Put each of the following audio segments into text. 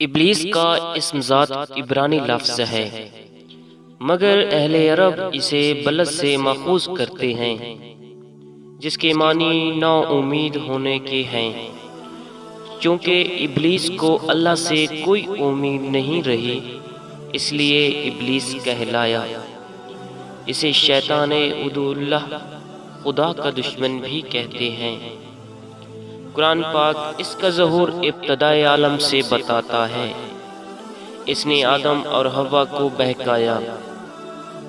ابلیس کا اسم ذات عبرانی لفظ ہے، مگر اہل عرب اسے بلد سے ماخوذ کرتے ہیں، جس کے معنی نا امید ہونے کے ہیں۔ چونکہ ابلیس کو اللہ سے کوئی امید نہیں رہی، اس لیے ابلیس کہلایا۔ اسے شیطان عدو اللہ، خدا کا دشمن بھی کہتے ہیں۔ قرآن پاک اس کا ظہور ابتدائے عالم سے بتاتا ہے۔ اس نے آدم اور حوا کو بہکایا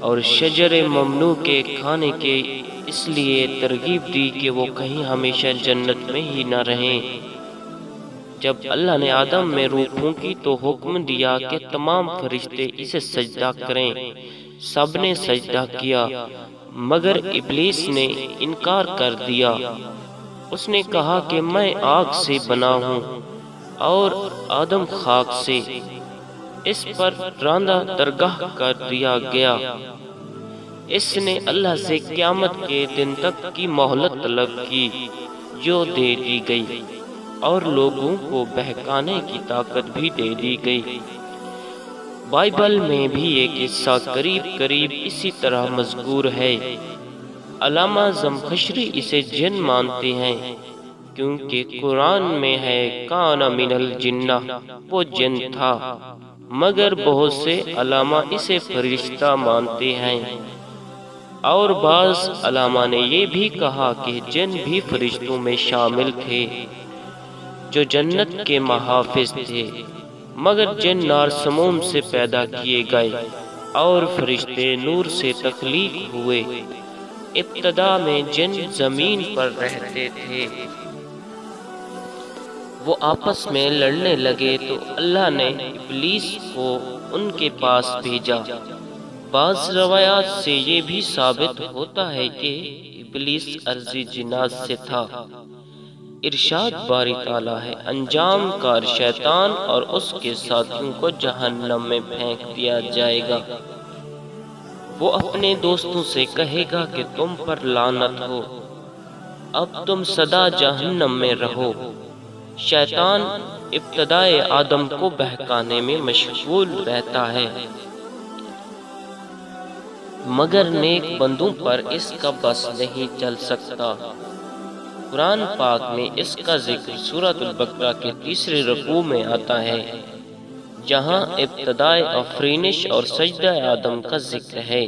اور شجر ممنوع کے کھانے کے اس لیے ترغیب دی کہ وہ کہیں ہمیشہ جنت میں ہی نہ رہیں۔ جب اللہ نے آدم میں روح پھونکی تو حکم دیا کہ تمام فرشتے اسے سجدہ کریں۔ سب نے سجدہ کیا مگر ابلیس نے انکار کر دیا۔ اس نے کہا کہ میں آگ سے بنا ہوں اور آدم خاک سے۔ اس پر راندہ درگاہ کر دیا گیا۔ اس نے اللہ سے قیامت کے دن تک کی مہلت طلب کی، جو دے دی گئی، اور لوگوں کو بہکانے کی طاقت بھی دے دی گئی۔ بائبل میں بھی یہ قصہ قریب اسی طرح مذکور ہے۔ علامہ زمخشری اسے جن مانتے ہیں، کیونکہ قرآن میں ہے کان من الجنہ، وہ جن تھا، مگر بہت سے علامہ اسے فرشتہ مانتے ہیں۔ اور بعض علامہ نے یہ بھی کہا کہ جن بھی فرشتوں میں شامل تھے جو جنت کے محافظ تھے، مگر جن نار سموم سے پیدا کیے گئے اور فرشتے نور سے تخلیق ہوئے۔ ابتدا میں جن زمین پر رہتے تھے، وہ آپس میں لڑنے لگے تو اللہ نے ابلیس کو ان کے پاس بھیجا۔ بعض روایات سے یہ بھی ثابت ہوتا ہے کہ ابلیس ارضی جنات سے تھا۔ ارشاد باری تعالیٰ ہے، انجام کار شیطان اور اس کے ساتھیوں کو جہنم میں پھینک دیا جائے گا۔ وہ اپنے دوستوں سے کہے گا کہ تم پر لعنت ہو، اب تم سدا جہنم میں رہو۔ شیطان ابتدائے آدم کو بہکانے میں مشغول رہتا ہے، مگر نیک بندوں پر اس کا بس نہیں چل سکتا۔ قرآن پاک میں اس کا ذکر سورۃ البقرہ کے 3 رکوع میں آتا ہے، جہاں ابتدائے آفرینش اور سجدہ آدم کا ذکر ہے۔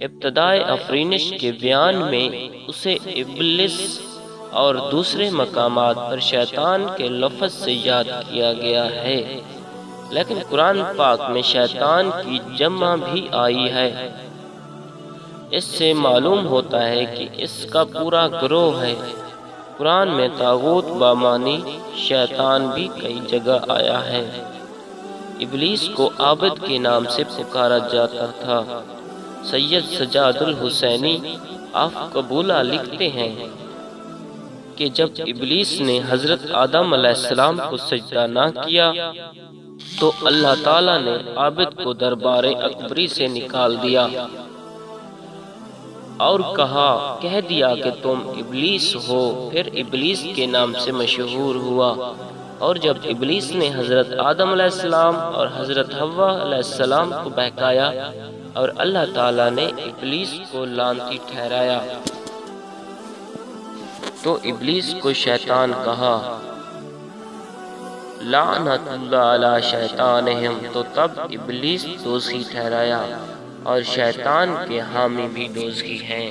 ابتدائے آفرینش کے بیان میں اسے ابلیس اور دوسرے مقامات پر شیطان کے لفظ سے یاد کیا گیا ہے، لیکن قرآن پاک میں شیطان کی جمع بھی آئی ہے۔ اس سے معلوم ہوتا ہے کہ اس کا پورا گروہ ہے۔ قرآن میں طاغوت بامانی شیطان بھی کئی جگہ آیا ہے۔ ابلیس کو عابد کے نام سے پکارا جاتا تھا۔ سید سجاد الحسینی آف قبولہ لکھتے ہیں کہ جب ابلیس نے حضرت آدم علیہ السلام کو سجدہ نہ کیا تو اللہ تعالیٰ نے عابد کو دربار اکبری سے نکال دیا اور کہہ دیا کہ تم ابلیس ہو۔ پھر ابلیس کے نام سے مشہور ہوا، اور جب ابلیس نے حضرت آدم علیہ السلام اور حضرت حوا علیہ السلام کو بہکایا اور اللہ تعالیٰ نے ابلیس کو لعنتی ٹھہرایا تو ابلیس کو شیطان کہا، لعنت اللہ علی شیطانہم، تو تب ابلیس دوزخی ٹھہرایا، اور شیطان کے حامی بھی دوزخی ہیں۔